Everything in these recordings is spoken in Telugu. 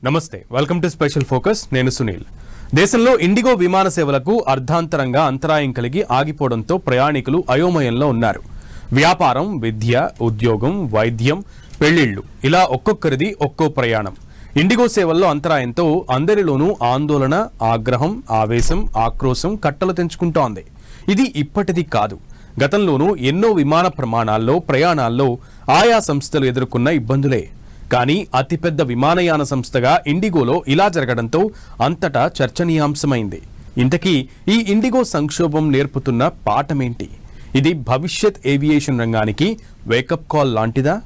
నమస్తే, వెల్కమ్ టు స్పెషల్ ఫోకస్. నేను సునీల్. దేశంలో ఇండిగో విమాన సేవలకు అర్ధాంతరంగా అంతరాయం కలిగి ఆగిపోవడంతో ప్రయాణికులు అయోమయంలో ఉన్నారు. వ్యాపారం, విద్య, ఉద్యోగం, వైద్యం, పెళ్లిళ్లు ఇలా ఒక్కొక్కరిది ఒక్కో ప్రయాణం. ఇండిగో సేవల్లో అంతరాయంతో అందరిలోనూ ఆందోళన, ఆగ్రహం, ఆవేశం, ఆక్రోశం కట్టలు తెంచుకుంటోంది. ఇది ఇప్పటిది కాదు. గతంలోనూ ఎన్నో విమాన ప్రమాణాల్లో, ప్రయాణాల్లో ఆయా సంస్థలు ఎదుర్కొన్న ఇబ్బందులే. కానీ అతిపెద్ద విమానయాన సంస్థగా ఇండిగోలో ఇలా జరగడంతో అంతటా చర్చనీయాంశమైంది. ఇంతకీ ఈ ఇండిగో సంక్షోభం నేర్పుతున్న పాఠమేంటి? ఇది భవిష్యత్ ఏవియేషన్ రంగానికి వేకప్ కాల్ లాంటిదా?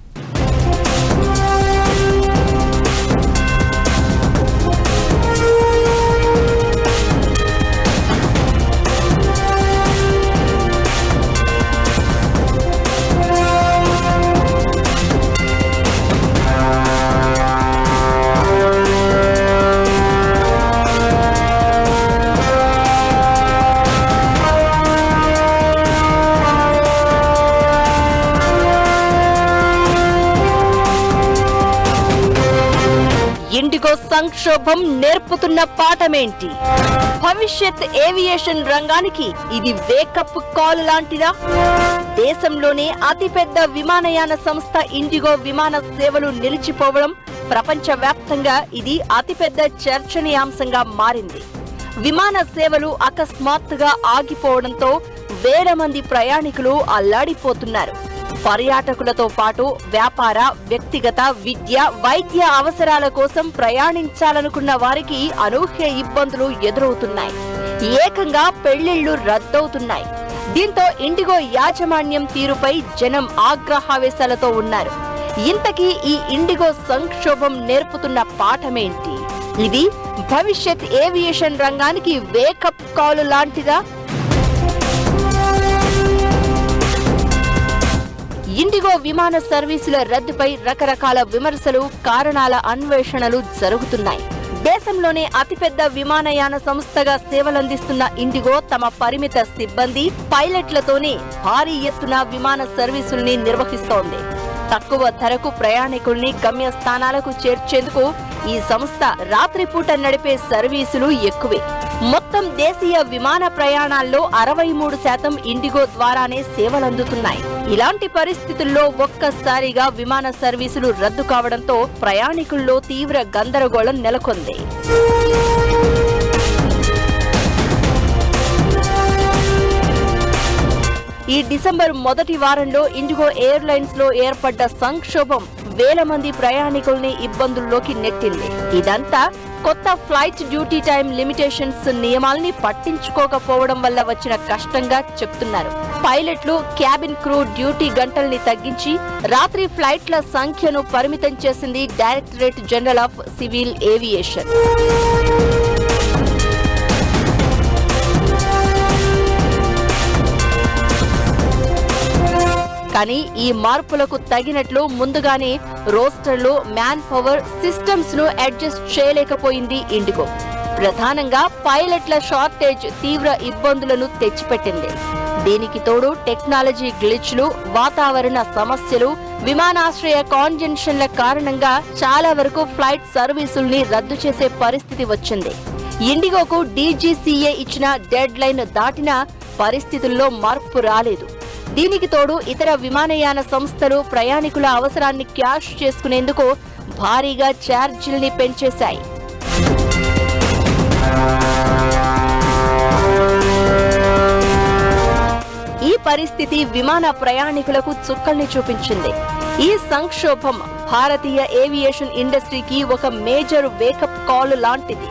ఇండిగో సంక్షోభం నేర్పుతున్న పాఠమేంటి? భవిష్యత్ ఏవియేషన్ రంగానికి ఇది వేకప్ కాల్ లాంటిదా? దేశంలోనే అతిపెద్ద విమానయాన సంస్థ ఇండిగో విమాన సేవలు నిలిచిపోవడం ప్రపంచవ్యాప్తంగా ఇది అతిపెద్ద చర్చనీయాంశంగా మారింది. విమాన సేవలు అకస్మాత్తుగా ఆగిపోవడంతో వేల మంది ప్రయాణికులు అల్లాడిపోతున్నారు. పర్యాటకులతో పాటు వ్యాపార, వ్యక్తిగత, విద్య, వైద్య అవసరాల కోసం ప్రయాణించాలనుకున్న వారికి అనూహ్య ఇబ్బందులు ఎదురవుతున్నాయి. ఏకంగా పెళ్లిళ్లు రద్దవుతున్నాయి. దీంతో ఇండిగో యాజమాన్యం తీరుపై జనం ఆగ్రహావేశాలతో ఉన్నారు. ఇంతకీ ఈ ఇండిగో సంక్షోభం నేర్పుతున్న పాఠమేంటి? ఇది భవిష్యత్ ఏవియేషన్ రంగానికి వేకప్ కాల్ లాంటిదా? ఇండిగో విమాన సర్వీసుల రద్దుపై రకరకాల విమర్శలు, కారణాల అన్వేషణలు జరుగుతున్నాయి. దేశంలోనే అతిపెద్ద విమానయాన సంస్థగా సేవలందిస్తున్న ఇండిగో తమ పరిమిత సిబ్బంది, పైలట్లతోనే భారీ ఎత్తున విమాన సర్వీసుల్ని నిర్వహిస్తోంది. తక్కువ ధరకు ప్రయాణికుల్ని గమ్యస్థానాలకు చేర్చేందుకు ఈ సంస్థ రాత్రిపూట నడిపే సర్వీసులు ఎక్కువే. మొత్తం దేశీయ విమాన ప్రయాణాల్లో 63% ఇండిగో ద్వారానే సేవలందుతున్నాయి. ఇలాంటి పరిస్థితుల్లో ఒక్కసారిగా విమాన సర్వీసులు రద్దు కావడంతో ప్రయాణికుల్లో తీవ్ర గందరగోళం నెలకొంది. ఈ డిసెంబర్ మొదటి వారంలో ఇండిగో ఎయిర్లైన్స్ లో ఏర్పడ్డ సంక్షోభం వేల మంది ప్రయాణికుల్ని ఇబ్బందుల్లోకి నెట్టింది. ఇదంతా కొత్త ఫ్లైట్ డ్యూటీ టైం లిమిటేషన్స్ నియమాల్ని పట్టించుకోకపోవడం వల్ల వచ్చిన కష్టంగా చెప్తున్నారు. పైలట్లు, క్యాబిన్ క్రూ డ్యూటీ గంటల్ని తగ్గించి రాత్రి ఫ్లైట్ల సంఖ్యను పరిమితం చేసింది directorate general of civil aviation. కానీ ఈ మార్పులకు తగినట్లు ముందుగానే రోస్టర్లు, మ్యాన్ పవర్, సిస్టమ్స్ ను అడ్జస్ట్ చేయలేకపోయింది ఇండిగో. ప్రధానంగా పైలట్ల షార్టేజ్ తీవ్ర ఇబ్బందులను తెచ్చిపెట్టింది. దీనికి తోడు టెక్నాలజీ గ్లిచ్లు, వాతావరణ సమస్యలు, విమానాశ్రయ కాంజెన్షన్ల కారణంగా చాలా వరకు ఫ్లైట్ సర్వీసుల్ని రద్దు చేసే పరిస్థితి వచ్చింది. ఇండిగోకు డీజీసీఏ ఇచ్చిన డెడ్ లైన్ దాటినా పరిస్థితుల్లో మార్పు రాలేదు. దీనికి తోడు ఇతర విమానయాన సంస్థలు ప్రయాణికుల అవసరాన్ని క్యాష్ చేసుకునేందుకు భారీగా ఛార్జీల్ని పెంచేశాయి. ఈ పరిస్థితి విమాన ప్రయాణికులకు చుక్కల్ని చూపించింది. ఈ సంక్షోభం భారతీయ ఏవియేషన్ ఇండస్ట్రీకి ఒక మేజర్ వేకప్ కాల్ లాంటిది.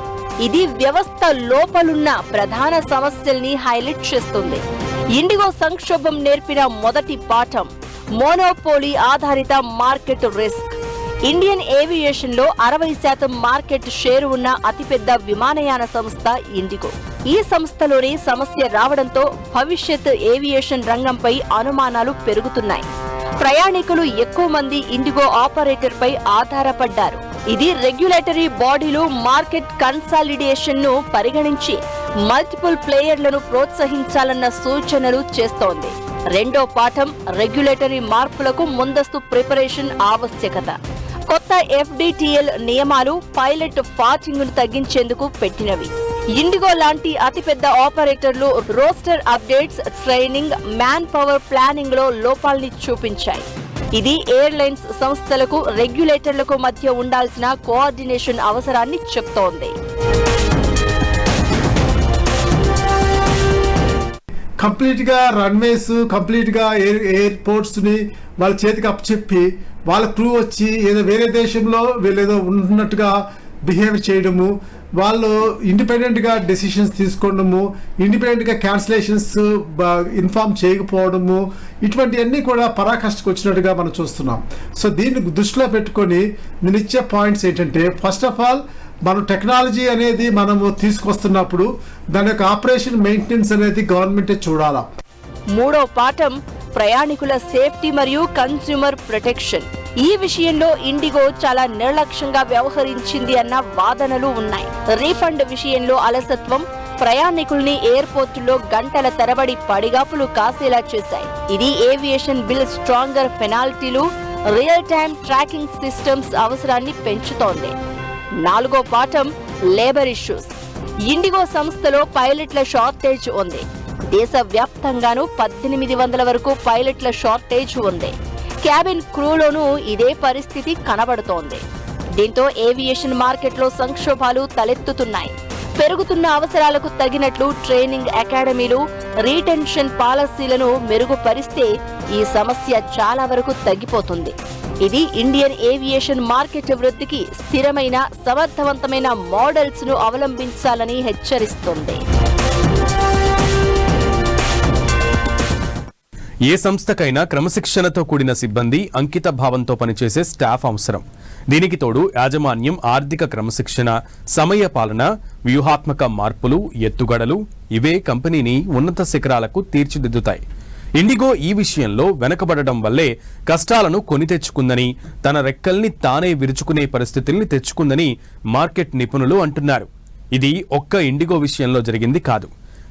ఇది వ్యవస్థ లోపలున్న ప్రధాన సమస్యల్ని హైలైట్ చేస్తుంది. ఇండిగో సంక్షోభం నేర్పిన మొదటి పాఠం మోనోపోలీ ఆధారిత మార్కెట్ రిస్క్. ఇండియన్ ఏవియేషన్ లో 60% మార్కెట్ షేరు ఉన్న అతిపెద్ద విమానయాన సంస్థ ఇండిగో. ఈ సంస్థలోనే సమస్య రావడంతో భవిష్యత్ ఏవియేషన్ రంగంపై అనుమానాలు పెరుగుతున్నాయి. ప్రయాణికులు ఎక్కువ మంది ఇండిగో ఆపరేటర్ పై ఆధారపడ్డారు. ఇది రెగ్యులేటరీ బాడీలు మార్కెట్ కన్సాలిడేషన్ ను పరిగణించి మల్టిపుల్ ప్లేయర్లను ప్రోత్సహించాలన్న సూచనలు చేస్తోంది. రెండో పాఠం రెగ్యులేటరీ మార్పులకు ముందస్తు ప్రిపరేషన్ ఆవశ్యకత. కొత్త FDTL నియమాలు పైలట్ ఫాటింగ్ ను తగ్గించేందుకు పెట్టినవి. ఇండిగో లాంటి అతిపెద్ద ఆపరేటర్లు roster updates, training, man power planning లో లోపాల్ని చూపించాయి. ఇది ఎయిర్లైన్స్ సంస్థలకు, రెగ్యులేటర్లకు మధ్య ఉండాల్సిన కోఆర్డినేషన్ అవసరాన్ని చెప్తోంది. కంప్లీట్ గా రన్వేస్, కంప్లీట్ గా ఎయిర్పోర్ట్స్ ని వాళ్ళ చేతికి అప్పచెప్పి వాళ్ళ క్రూ వచ్చి ఏదో వేరే దేశంలో వీళ్ళేదో ఉన్నట్టుగా బిహేవ్ చేయడము, వాళ్ళు ఇండిపెండెంట్గా డెసిషన్స్ తీసుకోవడము, ఇండిపెండెంట్గా క్యాన్సిలేషన్స్ ఇన్ఫార్మ్ చేయకపోవడము, ఇటువంటివన్నీ కూడా పరాకాష్ఠకు వచ్చినట్టుగా మనం చూస్తున్నాం. సో దీన్ని దృష్టిలో పెట్టుకొని నేను ఇచ్చే పాయింట్స్ ఏంటంటే, ఫస్ట్ ఆఫ్ ఆల్ మనం టెక్నాలజీ అనేది మనము తీసుకొస్తున్నప్పుడు దాని యొక్క ఆపరేషన్ మెయింటెనెన్స్ అనేది గవర్నమెంటే చూడాలా. మూడో పాఠం ప్రయాణికుల సేఫ్టీ మరియు కన్స్యూమర్ ప్రొటెక్షన్. ఈ విషయంలో ఇండిగో చాలా నిర్లక్ష్యంగా వ్యవహరించింది అన్న వాదనలు ఉన్నాయి. రీఫండ్ విషయంలో అలసత్వం ప్రయాణికుల్ని ఎయిర్పోర్టులో గంటల తరబడి పడిగాపులు కాసేలా చేశాయి. ఇది ఏవియేషన్ బిల్ స్ట్రాంగర్ పెనాల్టీలు, రియల్ టైమ్ ట్రాకింగ్ సిస్టమ్స్ అవసరాన్ని పెంచుతోంది. నాలుగో పాఠం లేబర్ ఇష్యూస్. ఇండిగో సంస్థలో పైలట్ల షార్టేజ్ ఉంది. దేశవ్యాప్తంగానూ 1800 వరకు పైలట్ల షార్టేజ్ ఉంది. క్యాబిన్ క్రూలోనూ ఇదే పరిస్థితి కనబడుతోంది. దీంతో ఏవియేషన్ మార్కెట్లో సంక్షోభాలు తలెత్తుతున్నాయి. పెరుగుతున్న అవసరాలకు తగినట్లు ట్రైనింగ్ అకాడమీలు, రీటెన్షన్ పాలసీలను మెరుగుపరిస్తే ఈ సమస్య చాలా వరకు తగ్గిపోతుంది. ఇది ఇండియన్ ఏవియేషన్ మార్కెట్ వృద్ధికి స్థిరమైన, సమర్థవంతమైన మోడల్స్ ను అవలంబించాలని హెచ్చరిస్తుంది. ఏ సంస్థకైనా క్రమశిక్షణతో కూడిన సిబ్బంది, అంకిత భావంతో పనిచేసే స్టాఫ్ అవసరం. దీనికి తోడు యాజమాన్యం ఆర్థిక క్రమశిక్షణ, సమయ పాలన, వ్యూహాత్మక మార్పులు, ఎత్తుగడలు ఇవే కంపెనీని ఉన్నత శిఖరాలకు తీర్చిదిద్దుతాయి. ఇండిగో ఈ విషయంలో వెనకబడడం వల్లే కష్టాలను కొని తెచ్చుకుందని, తన రెక్కల్ని తానే విరుచుకునే పరిస్థితుల్ని తెచ్చుకుందని మార్కెట్ నిపుణులు అంటున్నారు. ఇది ఒక్క ఇండిగో విషయంలో జరిగింది కాదు.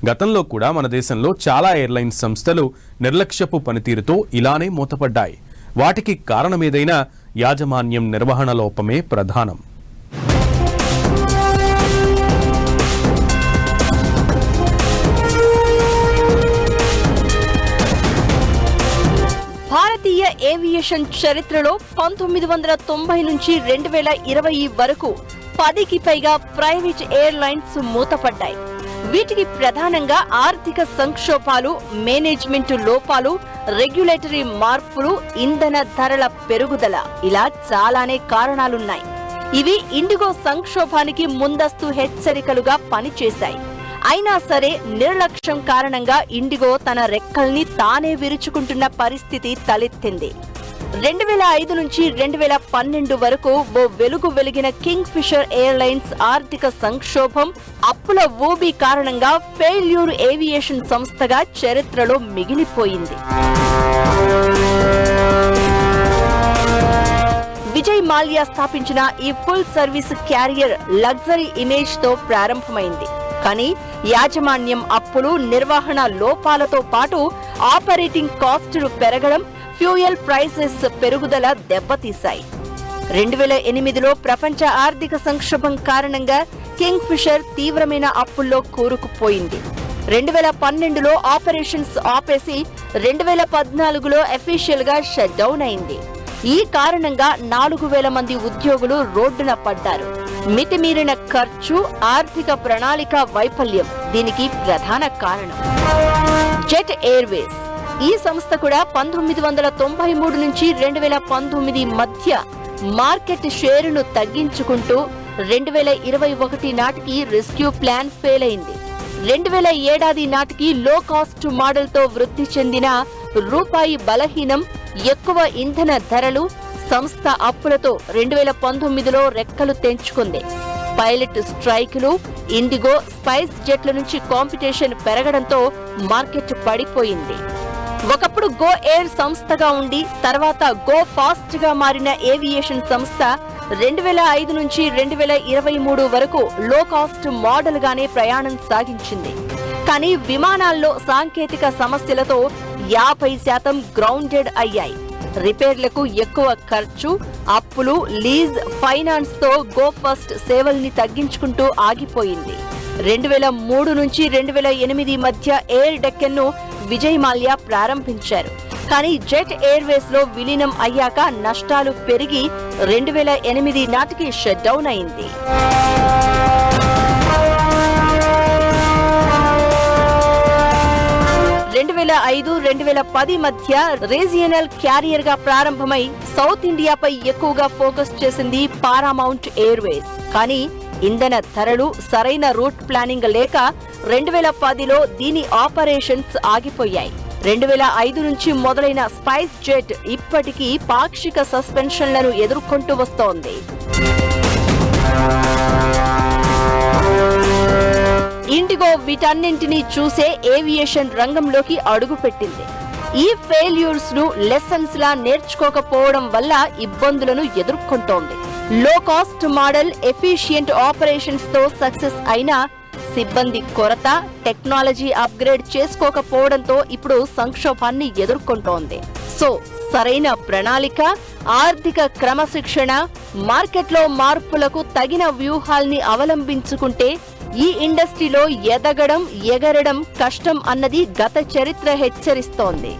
గతంలో కూడా మన దేశంలో చాలా ఎయిర్లైన్స్ సంస్థలు నిర్లక్ష్యపు పనితీరుతో ఇలానే మూతపడ్డాయి. వాటికి కారణమేదైనా యాజమాన్యం నిర్వహణ లోపమే ప్రధానం. భారతీయ ఏవియేషన్ చరిత్రలో 1990 నుంచి 2020 వరకు 10కి పైగా ప్రైవేట్ ఎయిర్లైన్స్ మూతపడ్డాయి. వీటికి ప్రధానంగా ఆర్థిక సంక్షోభాలు, మేనేజ్మెంట్ లోపాలు, రెగ్యులేటరీ మార్పులు, ఇంధన ధరల పెరుగుదల ఇలా చాలానే కారణాలున్నాయి. ఇవి ఇండిగో సంక్షోభానికి ముందస్తు హెచ్చరికలుగా పనిచేశాయి. అయినా సరే నిర్లక్ష్యం కారణంగా ఇండిగో తన రెక్కల్ని తానే విరుచుకుంటున్న పరిస్థితి తలెత్తింది. 2005 నుంచి 2012 వరకు ఓ వెలుగు వెలిగిన కింగ్ ఫిషర్ ఎయిర్లైన్స్ ఆర్థిక సంక్షోభం, అప్పుల ఊబి కారణంగా ఫెయిల్యూర్ ఏవియేషన్ సంస్థగా చరిత్రలో మిగిలిపోయింది. విజయ్ మాల్యా స్థాపించిన ఈ full service carrier luxury image తో ప్రారంభమైంది. కానీ యాజమాన్యం అప్పులు, నిర్వహణ లోపాలతో పాటు ఆపరేటింగ్ కాస్టులు పెరగడం, ఫ్యూయల్ ప్రైసెస్ పెరుగుదల దెబ్బతీశాయి. 2008లో ప్రపంచ ఆర్థిక సంక్షోభం కారణంగా కింగ్ ఫిషర్ తీవ్రమైన అప్పుల్లో కూరుకుపోయింది. 2012లో ఆపరేషన్స్ ఆపేసి 2014లో అఫీషియల్ గా షట్ డౌన్ అయింది. ఈ కారణంగా 4000 మంది ఉద్యోగులు రోడ్డున పడ్డారు. మితిమీరిన ఖర్చు, ఆర్థిక ప్రణాళిక వైఫల్యం దీనికి ప్రధాన కారణం. జెట్ ఎయిర్వేస్ ఈ సంస్థ కూడా 1993 నుంచి 2019 మధ్య మార్కెట్ షేరును తగ్గించుకుంటూ 2021 నాటికి రెస్క్యూ ప్లాన్ ఫెయిల్ అయింది. 2007 నాటికి లో కాస్ట్ మోడల్ తో వృద్ధి చెందిన రూపాయి బలహీనం, ఎక్కువ ఇంధన ధరలు, సంస్థ అప్పులతో 2019లో రెక్కలు తెంచుకుంది. పైలట్ స్ట్రైకులు, ఇండిగో, స్పైస్ జెట్ల నుంచి కాంపిటీషన్ పెరగడంతో మార్కెట్ పడిపోయింది. ఒకప్పుడు గో ఎయిర్ సంస్థగా ఉండి తర్వాత గో ఫాస్ట్ గా మారిన ఏవియేషన్ సంస్థ 2005 నుంచి 2023 వరకు లో కాస్ట్ మోడల్ గానే ప్రయాణం సాగించింది. కానీ విమానాల్లో సాంకేతిక సమస్యలతో 50% గ్రౌండెడ్ అయ్యాయి. రిపేర్లకు ఎక్కువ ఖర్చు, అప్పులు, లీజ్, ఫైనాన్స్ తో గో ఫస్ట్ సేవల్ని తగ్గించుకుంటూ ఆగిపోయింది. 2003 నుంచి 2008 మధ్య ఎయిర్ డెక్కన్ ను విజయ్ మాల్యా ప్రారంభించారు. కానీ జెట్ ఎయిర్వేస్ లో విలీనం అయ్యాక నష్టాలు పెరిగి 2008 నాటికి షట్ డౌన్ అయింది. 2005-2010 మధ్య రీజియనల్ క్యారియర్ గా ప్రారంభమై సౌత్ ఇండియాపై ఎక్కువగా ఫోకస్ చేసింది పారామౌంట్ ఎయిర్వేస్. కానీ ఇంధన ధరలు, సరైన రూట్ ప్లానింగ్ లేక 2010లో దీని ఆపరేషన్స్ ఆగిపోయాయి. 2005 నుంచి మొదలైన స్పైస్ జెట్ ఇప్పటికీ పాక్షిక సస్పెన్షన్లను ఎదుర్కొంటూ వస్తోంది. ఇండిగో వీటన్నింటినీ చూసే ఏవియేషన్ రంగంలోకి అడుగుపెట్టింది. ఈ ఫెయిల్యూర్స్ ను లెసన్స్ లా నేర్చుకోకపోవడం వల్ల ఇబ్బందులను ఎదుర్కొంటోంది. లో కాస్ట్ మోడల్, ఎఫిషియెంట్ ఆపరేషన్స్ తో సక్సెస్ అయినా సిబ్బంది కొరత, టెక్నాలజీ అప్గ్రేడ్ చేసుకోకపోవడంతో ఇప్పుడు సంక్షోభాన్ని ఎదుర్కొంటోంది. సో సరైన ప్రణాళిక, ఆర్థిక క్రమశిక్షణ, మార్కెట్లో మార్పులకు తగిన వ్యూహాల్ని అవలంబించుకుంటే ఈ ఇండస్ట్రీలో ఎదగడం, ఎగరడం కష్టం అన్నది గత చరిత్ర హెచ్చరిస్తోంది.